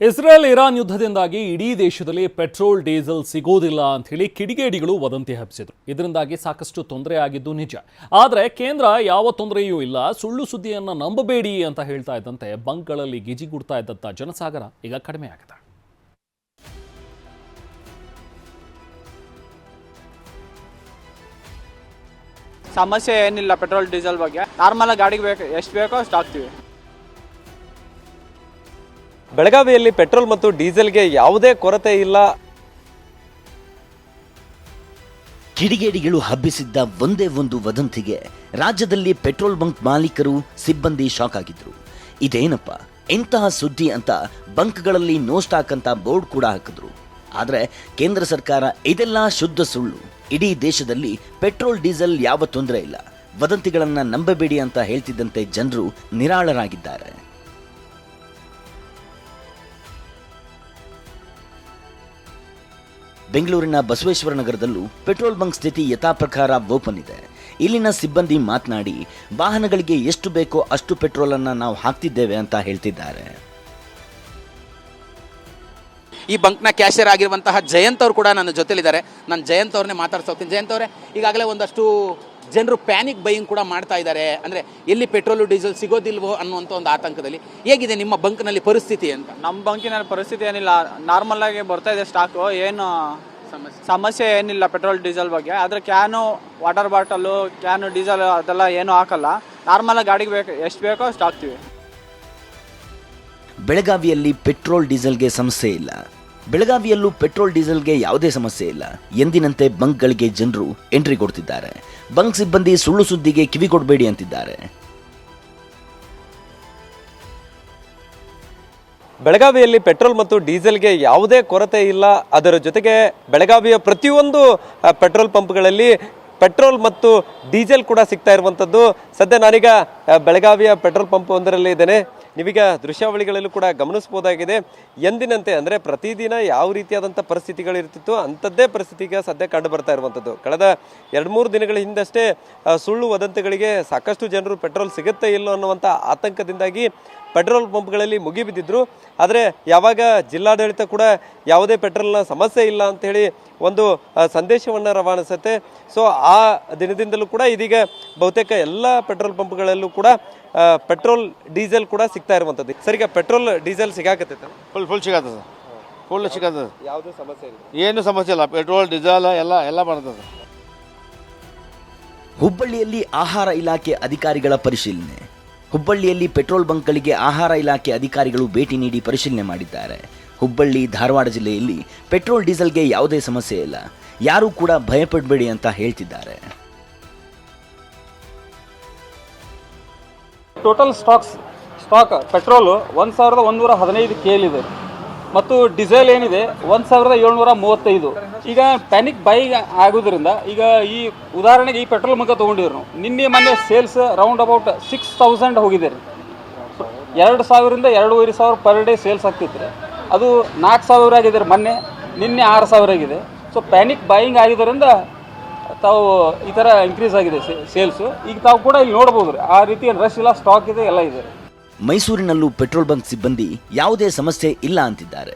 Israel Iran ಯುದ್ಧದಿಂದಾಗಿ ಇಡೀ ದೇಶದಲ್ಲಿ petrol diesel ಸಿಗೋದಿಲ್ಲ ಅಂತ ಹೇಳಿ ಕಿಡಿಗೇಡಿಗಳು ವದಂತಿ ಹಬ್ಬಿಸಿದ್ರು. ಇದರಿಂದಾಗಿ ಸಾಕಷ್ಟು ತೊಂದರೆ ಆಗಿದ್ದು ನಿಜ. ಆದರೆ ಕೇಂದ್ರ ಯಾವ ತೊಂದರೆಯೂ ಇಲ್ಲ, ಸುಳ್ಳು ಸುದ್ದಿಯನ್ನ ನಂಬಬೇಡಿ ಅಂತ ಹೇಳ್ತಾ ಇದ್ದಂತೆ ಬಂಕ್ಗಳಲ್ಲಿ ಗಿಜಿಗುಡ್ತಾ ಇದ್ದಂತ ಜನಸಾಗರ ಈಗ ಕಡಿಮೆ ಆಗಿದೆ. ಸಮಸ್ಯೆ ಏನಿಲ್ಲ. ಪೆಟ್ರೋಲ್ ಡೀಸೆಲ್ ಬಗ್ಗೆ ನಾರ್ಮಲ್ ಗಾಡಿಗೆ ಬೇಕು, ಎಷ್ಟು ಬೇಕೋ ಅಷ್ಟು ಹಾಕ್ತೀವಿ. ಬೆಳಗಾವಿಯಲ್ಲಿ ಪೆಟ್ರೋಲ್ ಮತ್ತು ಡೀಸೆಲ್ಗೆ ಯಾವುದೇ ಕೊರತೆ ಇಲ್ಲ. ಕಿಡಿಗೇಡಿಗಳು ಹಬ್ಬಿಸಿದ್ದ ಒಂದೇ ಒಂದು ವದಂತಿಗೆ ರಾಜ್ಯದಲ್ಲಿ ಪೆಟ್ರೋಲ್ ಬಂಕ್ ಮಾಲೀಕರು ಸಿಬ್ಬಂದಿ ಶಾಕ್ ಆಗಿದ್ರು. ಇದೇನಪ್ಪ ಎಂತಹ ಸುದ್ದಿ ಅಂತ ಬಂಕ್ಗಳಲ್ಲಿ ನೋ ಸ್ಟಾಕ್ ಅಂತ ಬೋರ್ಡ್ ಕೂಡ ಹಾಕಿದ್ರು. ಆದರೆ ಕೇಂದ್ರ ಸರ್ಕಾರ ಇದೆಲ್ಲ ಶುದ್ಧ ಸುಳ್ಳು, ಇಡೀ ದೇಶದಲ್ಲಿ ಪೆಟ್ರೋಲ್ ಡೀಸೆಲ್ ಯಾವ ತೊಂದರೆ ಇಲ್ಲ, ವದಂತಿಗಳನ್ನ ನಂಬಬೇಡಿ ಅಂತ ಹೇಳ್ತಿದ್ದಂತೆ ಜನರು ನಿರಾಳರಾಗಿದ್ದಾರೆ. ಬೆಂಗಳೂರಿನ ಬಸವೇಶ್ವರ ನಗರದಲ್ಲೂ ಪೆಟ್ರೋಲ್ ಬಂಕ್ ಸ್ಥಿತಿ ಯಥಾಪ್ರಕಾರ ಓಪನ್ ಇದೆ. ಇಲ್ಲಿನ ಸಿಬ್ಬಂದಿ ಮಾತನಾಡಿ ವಾಹನಗಳಿಗೆ ಎಷ್ಟು ಬೇಕೋ ಅಷ್ಟು ಪೆಟ್ರೋಲ್ ಅನ್ನ ನಾವು ಹಾಕ್ತಿದ್ದೇವೆ ಅಂತ ಹೇಳ್ತಿದ್ದಾರೆ. ಈ ಬಂಕ್ನ ಕ್ಯಾಶಿಯರ್ ಆಗಿರುವಂತಹ ಜಯಂತ್ ಅವರು ಕೂಡ ನನ್ನ ಜೊತೆಲಿದ್ದಾರೆ. ನಾನು ಜಯಂತ್ ಅವ್ರನ್ನೇ ಮಾತಾಡ್ಸೋಗ್ತೀನಿ. ಜಯಂತ್ ಅವರೇ, ಈಗಾಗಲೇ ಒಂದಷ್ಟು ಜನರು ಪ್ಯಾನಿಕ್ ಬೈಯಿಂಗ್ ಕೂಡ ಮಾಡ್ತಾ ಇದ್ದಾರೆ. ಅಂದರೆ ಎಲ್ಲಿ ಪೆಟ್ರೋಲು ಡೀಸೆಲ್ ಸಿಗೋದಿಲ್ವೋ ಅನ್ನುವಂಥ ಒಂದು ಆತಂಕದಲ್ಲಿ. ಹೇಗಿದೆ ನಿಮ್ಮ ಬಂಕ್ನಲ್ಲಿ ಪರಿಸ್ಥಿತಿ ಅಂತ? ನಮ್ಮ ಬಂಕಿನಲ್ಲಿ ಪರಿಸ್ಥಿತಿ ಏನಿಲ್ಲ, ನಾರ್ಮಲ್ ಆಗಿ ಬರ್ತಾ ಇದೆ ಸ್ಟಾಕು. ಏನು ಸಮಸ್ಯೆ ಏನಿಲ್ಲ ಪೆಟ್ರೋಲ್ ಡೀಸೆಲ್ ಬಗ್ಗೆ. ಆದರೆ can, water bottle, can, diesel ಅದೆಲ್ಲ ಏನು ಹಾಕಲ್ಲ. ನಾರ್ಮಲ್ ಗಾಡಿಗೆ ಬೇಕು, ಎಷ್ಟು ಬೇಕೋ ಅಷ್ಟು ಹಾಕ್ತೀವಿ. ಬೆಳಗಾವಿಯಲ್ಲಿ ಪೆಟ್ರೋಲ್ ಡೀಸೆಲ್ಗೆ ಸಮಸ್ಯೆ ಇಲ್ಲ. ಬೆಳಗಾವಿಯಲ್ಲೂ ಪೆಟ್ರೋಲ್ ಡೀಸೆಲ್ಗೆ ಯಾವುದೇ ಸಮಸ್ಯೆ ಇಲ್ಲ. ಎಂದಿನಂತೆ ಬಂಕ್ಗಳಿಗೆ ಜನರು ಎಂಟ್ರಿ ಕೊಡ್ತಿದ್ದಾರೆ. ಬಂಕ್ ಸಿಬ್ಬಂದಿ ಸುಳ್ಳು ಸುದ್ದಿಗೆ ಕಿವಿ ಕೊಡಬೇಡಿ ಅಂತಿದ್ದಾರೆ. ಬೆಳಗಾವಿಯಲ್ಲಿ ಪೆಟ್ರೋಲ್ ಮತ್ತು ಡೀಸೆಲ್ಗೆ ಯಾವುದೇ ಕೊರತೆ ಇಲ್ಲ. ಅದರ ಜೊತೆಗೆ ಬೆಳಗಾವಿಯ ಪ್ರತಿಯೊಂದು ಪೆಟ್ರೋಲ್ ಪಂಪ್ಗಳಲ್ಲಿ ಪೆಟ್ರೋಲ್ ಮತ್ತು ಡೀಸೆಲ್ ಕೂಡ ಸಿಗ್ತಾ ಇರುವಂಥದ್ದು. ಸದ್ಯ ನಾನೀಗ ಬೆಳಗಾವಿಯ ಪೆಟ್ರೋಲ್ ಪಂಪ್ ಒಂದರಲ್ಲಿ ಇದ್ದೇನೆ. ನೀವೀಗ ದೃಶ್ಯಾವಳಿಗಳಲ್ಲೂ ಕೂಡ ಗಮನಿಸಬಹುದಾಗಿದೆ. ಎಂದಿನಂತೆ ಅಂದರೆ ಪ್ರತಿದಿನ ಯಾವ ರೀತಿಯಾದಂಥ ಪರಿಸ್ಥಿತಿಗಳಿರ್ತಿತ್ತು ಅಂಥದ್ದೇ ಪರಿಸ್ಥಿತಿಗೆ ಸದ್ಯ ಕಂಡು ಬರ್ತಾ ಇರುವಂಥದ್ದು. ಕಳೆದ 2-3 ದಿನಗಳ ಹಿಂದಷ್ಟೇ ಸುಳ್ಳು ವದಂತಿಗಳಿಗೆ ಸಾಕಷ್ಟು ಜನರು ಪೆಟ್ರೋಲ್ ಸಿಗುತ್ತೆ ಇಲ್ಲೋ ಅನ್ನುವಂಥ ಆತಂಕದಿಂದಾಗಿ ಪೆಟ್ರೋಲ್ ಪಂಪ್ಗಳಲ್ಲಿ ಮುಗಿಬಿದ್ದಿದ್ರು. ಆದರೆ ಯಾವಾಗ ಜಿಲ್ಲಾಡಳಿತ ಕೂಡ ಯಾವುದೇ ಪೆಟ್ರೋಲ್ನ ಸಮಸ್ಯೆ ಇಲ್ಲ ಅಂಥೇಳಿ ಒಂದು ಸಂದೇಶವನ್ನು ರವಾನಿಸುತ್ತೆ. ಸೊ ಆ ದಿನದಿಂದಲೂ ಕೂಡ ಇದೀಗ ಬಹುತೇಕ ಎಲ್ಲ ಪೆಟ್ರೋಲ್ ಪಂಪ್ಗಳಲ್ಲೂ ಕೂಡ ಪೆಟ್ರೋಲ್ ಡೀಸೆಲ್ ಕೂಡ ಸಿಗ್ತಾ ಇರುವಂಥದ್ದು. ಸರಿಗ ಪೆಟ್ರೋಲ್ ಡೀಸೆಲ್ ಸಿಗಾಕತ್ತೈತೆ? ಫುಲ್ ಸಿಗತ್ತೆ ಸರ್, ಫುಲ್ ಸಿಗತ್ತೆ. ಯಾವುದೇ ಸಮಸ್ಯೆ ಇಲ್ಲ, ಏನು ಸಮಸ್ಯೆ ಇಲ್ಲ. ಪೆಟ್ರೋಲ್ ಡೀಸೆಲ್ ಎಲ್ಲ ಬರ್ತದೆ. ಹುಬ್ಬಳ್ಳಿಯಲ್ಲಿ ಆಹಾರ ಇಲಾಖೆ ಅಧಿಕಾರಿಗಳ ಪರಿಶೀಲನೆ. ಹುಬ್ಬಳ್ಳಿಯಲ್ಲಿ ಪೆಟ್ರೋಲ್ ಬಂಕ್ಗಳಿಗೆ ಆಹಾರ ಇಲಾಖೆ ಅಧಿಕಾರಿಗಳು ಭೇಟಿ ನೀಡಿ ಪರಿಶೀಲನೆ ಮಾಡಿದ್ದಾರೆ. ಹುಬ್ಬಳ್ಳಿ, ಧಾರವಾಡ ಜಿಲ್ಲೆಯಲ್ಲಿ ಪೆಟ್ರೋಲ್ ಡೀಸೆಲ್ಗೆ ಯಾವುದೇ ಸಮಸ್ಯೆ ಇಲ್ಲ, ಯಾರೂ ಕೂಡ ಭಯಪಡಬೇಡಿ ಅಂತ ಹೇಳ್ತಿದ್ದಾರೆ. ಟೋಟಲ್ ಸ್ಟಾಕ್ ಪೆಟ್ರೋಲು 1115 KL ಇದೆ ಮತ್ತು ಡೀಸೆಲ್ ಏನಿದೆ 1735. ಈಗ ಪ್ಯಾನಿಕ್ ಬೈಯಿಂಗ್ ಆಗೋದ್ರಿಂದ ಈಗ ಈ ಉದಾಹರಣೆಗೆ ಈ ಪೆಟ್ರೋಲ್ ಬಂಕ್ ತೊಗೊಂಡಿದ್ರು ನಾವು. ನಿನ್ನೆ ಮೊನ್ನೆ ಸೇಲ್ಸ್ ರೌಂಡ್ ಅಬೌಟ್ 6000 ಹೋಗಿದೆ ರೀ. 2000ರಿಂದ 2500 ಪರ್ ಡೇ ಸೇಲ್ಸ್ ಆಗ್ತಿತ್ತು. ಅದು 4000 ಆಗಿದೆ ರೀ ಮೊನ್ನೆ. ನಿನ್ನೆ 6000 ಆಗಿದೆ. ಸೊ ಪ್ಯಾನಿಕ್ ಬೈಯಿಂಗ್ ಆಗಿದ್ದರಿಂದ ತಾವು ಈ ಥರ ಇನ್ಕ್ರೀಸ್ ಆಗಿದೆ ಸೇಲ್ಸು. ಈಗ ತಾವು ಕೂಡ ಇಲ್ಲಿ ನೋಡ್ಬೋದು ರೀ, ಆ ರೀತಿ ರಶ್ ಇಲ್ಲ, ಸ್ಟಾಕ್ ಇದೆ, ಎಲ್ಲ ಇದೆ. ಮೈಸೂರಿನಲ್ಲೂ ಪೆಟ್ರೋಲ್ ಬಂಕ್ ಸಿಬ್ಬಂದಿ ಯಾವುದೇ ಸಮಸ್ಯೆ ಇಲ್ಲ ಅಂತಿದ್ದಾರೆ.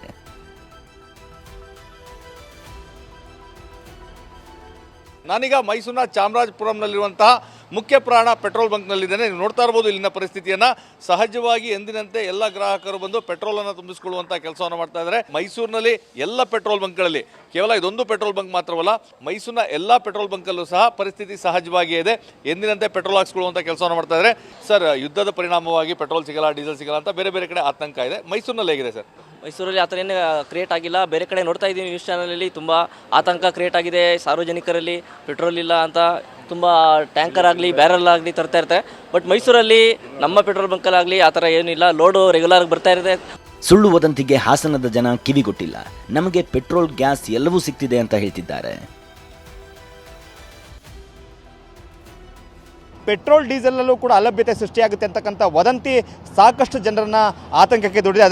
ನಾನೀಗ ಮೈಸೂರಿನ ಚಾಮರಾಜಪುರಂನಲ್ಲಿರುವಂತಹ ಮುಖ್ಯ ಪ್ರಾಣ ಪೆಟ್ರೋಲ್ ಬಂಕ್ನಲ್ಲಿದ್ದೇನೆ. ನೀವು ನೋಡ್ತಾ ಇರ್ಬೋದು ಇಲ್ಲಿನ ಪರಿಸ್ಥಿತಿಯನ್ನು. ಸಹಜವಾಗಿ ಎಂದಿನಂತೆ ಎಲ್ಲ ಗ್ರಾಹಕರು ಬಂದು ಪೆಟ್ರೋಲನ್ನು ತುಂಬಿಸಿಕೊಳ್ಳುವಂಥ ಕೆಲಸವನ್ನು ಮಾಡ್ತಾ ಇದ್ದಾರೆ. ಮೈಸೂರಿನಲ್ಲಿ ಎಲ್ಲ ಪೆಟ್ರೋಲ್ ಬಂಕ್ಗಳಲ್ಲಿ, ಕೇವಲ ಇದೊಂದು ಪೆಟ್ರೋಲ್ ಬಂಕ್ ಮಾತ್ರವಲ್ಲ, ಮೈಸೂರಿನ ಎಲ್ಲ ಪೆಟ್ರೋಲ್ ಬಂಕಲ್ಲೂ ಸಹ ಪರಿಸ್ಥಿತಿ ಸಹಜವಾಗಿಯೇ ಇದೆ. ಎಂದಿನಂತೆ ಪೆಟ್ರೋಲ್ ಹಾಕ್ಸ್ಕೊಳ್ಳುವಂಥ ಕೆಲಸವನ್ನು ಮಾಡ್ತಾ ಇದ್ದಾರೆ. ಸರ್, ಯುದ್ಧದ ಪರಿಣಾಮವಾಗಿ ಪೆಟ್ರೋಲ್ ಸಿಗಲ್ಲ, ಡೀಸೆಲ್ ಸಿಗಲ್ಲ ಅಂತ ಬೇರೆ ಬೇರೆ ಕಡೆ ಆತಂಕ ಇದೆ. ಮೈಸೂರಿನಲ್ಲಿ ಹೇಗಿದೆ ಸರ್? ಮೈಸೂರಲ್ಲಿ ಆ ಥರ ಏನು ಕ್ರಿಯೇಟ್ ಆಗಿಲ್ಲ. ಬೇರೆ ಕಡೆ ನೋಡ್ತಾ ಇದ್ದೀವಿ ನ್ಯೂಸ್ ಚಾನಲಲ್ಲಿ ತುಂಬ ಆತಂಕ ಕ್ರಿಯೇಟ್ ಆಗಿದೆ. ಸಾರ್ವಜನಿಕರಲ್ಲಿ ಪೆಟ್ರೋಲ್ ಇಲ್ಲ ಅಂತ ತುಂಬ ಟ್ಯಾಂಕರ್ ಆಗಲಿ ಬ್ಯಾರಲ್ ಆಗಲಿ ತರ್ತಾ ಇರ್ತಾರೆ. ಬಟ್ ಮೈಸೂರಲ್ಲಿ ನಮ್ಮ ಪೆಟ್ರೋಲ್ ಬಂಕಲ್ಲಾಗಲಿ ಆ ಥರ ಏನಿಲ್ಲ, ಲೋಡು ರೆಗ್ಯುಲರ್ ಬರ್ತಾ ಇರುತ್ತೆ. ಸುಳ್ಳು ವದಂತಿಗೆ ಹಾಸನದ ಜನ ಕಿವಿಗೊಟ್ಟಿಲ್ಲ. ನಮಗೆ ಪೆಟ್ರೋಲ್, ಗ್ಯಾಸ್ ಎಲ್ಲವೂ ಸಿಗ್ತಿದೆ ಅಂತ ಹೇಳ್ತಿದ್ದಾರೆ. ಪೆಟ್ರೋಲ್ ಡೀಸೆಲ್ನಲ್ಲೂ ಕೂಡ ಅಲಭ್ಯತೆ ಸೃಷ್ಟಿಯಾಗುತ್ತೆ ಅಂತಕ್ಕಂಥ ವದಂತಿ ಸಾಕಷ್ಟು ಜನರನ್ನು ಆತಂಕಕ್ಕೆ ದೊಡ್ಡಿದೆ.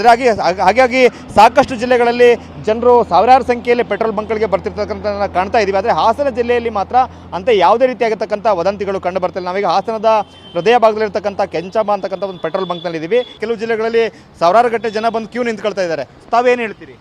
ಹಾಗಾಗಿ ಸಾಕಷ್ಟು ಜಿಲ್ಲೆಗಳಲ್ಲಿ ಜನರು ಸಾವಿರಾರು ಸಂಖ್ಯೆಯಲ್ಲಿ ಪೆಟ್ರೋಲ್ ಬಂಕ್ಗಳಿಗೆ ಬರ್ತಿರ್ತಕ್ಕಂಥ ಕಾಣ್ತಾ ಇದ್ದೀವಿ. ಆದರೆ ಹಾಸನ ಜಿಲ್ಲೆಯಲ್ಲಿ ಮಾತ್ರ ಅಂತ ಯಾವುದೇ ರೀತಿಯಾಗಿರ್ತಕ್ಕಂಥ ವದಂತಿಗಳು ಕಂಡು ಬರ್ತಿಲ್ಲ. ನಾವೀಗ ಹಾಸನದ ಹೃದಯ ಭಾಗದಲ್ಲಿರ್ತಕ್ಕಂಥ ಕೆಂಚಮ್ಮ ಅಂತಕ್ಕಂಥ ಒಂದು ಪೆಟ್ರೋಲ್ ಬಂಕ್ನಲ್ಲಿ ಇದ್ದೀವಿ. ಕೆಲವು ಜಿಲ್ಲೆಗಳಲ್ಲಿ ಸಾವಿರಾರು ಗಟ್ಟಲೆ ಜನ ಬಂದು ಕ್ಯೂ ನಿಂತ್ಕೊಳ್ತಾ ಇದ್ದಾರೆ. ತಾವೇನು ಹೇಳ್ತೀರಿ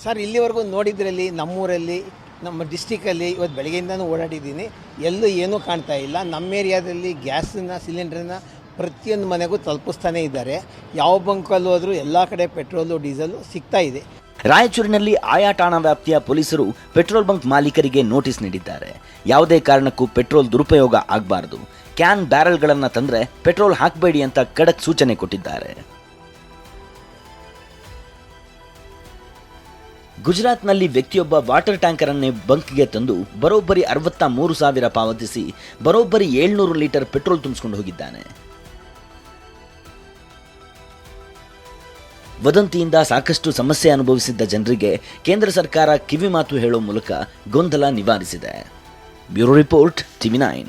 ಸರ್? ಇಲ್ಲಿವರೆಗೂ ನೋಡಿದ್ರಲ್ಲಿ ನಮ್ಮೂರಲ್ಲಿ ನಮ್ಮ ಡಿಸ್ಟಿಕಲ್ಲಿ ಇವತ್ತು ಬೆಳಗ್ಗೆಯಿಂದನೂ ಓಡಾಡಿದ್ದೀನಿ, ಎಲ್ಲೂ ಏನೂ ಕಾಣ್ತಾ ಇಲ್ಲ. ನಮ್ಮ ಏರಿಯಾದಲ್ಲಿ ಗ್ಯಾಸನ್ನ ಸಿಲಿಂಡ್ರನ್ನ ಪ್ರತಿಯೊಂದು ಮನೆಗೂ ತಲುಪಿಸ್ತಾನೇ ಇದ್ದಾರೆ. ಯಾವ ಬಂಕಲ್ಲಿ ಹೋದರೂ ಎಲ್ಲ ಕಡೆ ಪೆಟ್ರೋಲು ಡೀಸೆಲು ಸಿಗ್ತಾ ಇದೆ. ರಾಯಚೂರಿನಲ್ಲಿ ಆಯಾ ಠಾಣಾ ವ್ಯಾಪ್ತಿಯ ಪೊಲೀಸರು ಪೆಟ್ರೋಲ್ ಬಂಕ್ ಮಾಲೀಕರಿಗೆ ನೋಟಿಸ್ ನೀಡಿದ್ದಾರೆ. ಯಾವುದೇ ಕಾರಣಕ್ಕೂ ಪೆಟ್ರೋಲ್ ದುರುಪಯೋಗ ಆಗಬಾರದು, ಕ್ಯಾನ್ ಬ್ಯಾರೆಲ್ಗಳನ್ನು ತಂದರೆ ಪೆಟ್ರೋಲ್ ಹಾಕಬೇಡಿ ಅಂತ ಖಡಕ್ ಸೂಚನೆ ಕೊಟ್ಟಿದ್ದಾರೆ. ಗುಜರಾತ್ನಲ್ಲಿ ವ್ಯಕ್ತಿಯೊಬ್ಬ ವಾಟರ್ ಟ್ಯಾಂಕರ್ ಅನ್ನೇ ಬಂಕ್ಗೆ ತಂದು ಬರೋಬ್ಬರಿ 63,000 ಪಾವತಿಸಿ ಬರೋಬ್ಬರಿ 700 ಲೀಟರ್ ಪೆಟ್ರೋಲ್ ತುಂಬಿಸ್ಕೊಂಡು ಹೋಗಿದ್ದಾನೆ. ವದಂತಿಯಿಂದ ಸಾಕಷ್ಟು ಸಮಸ್ಯೆ ಅನುಭವಿಸಿದ್ದ ಜನರಿಗೆ ಕೇಂದ್ರ ಸರ್ಕಾರ ಕಿವಿ ಮಾತು ಹೇಳೋ ಮೂಲಕ ಗೊಂದಲ ನಿವಾರಿಸಿದೆ. Bureau report, TV9.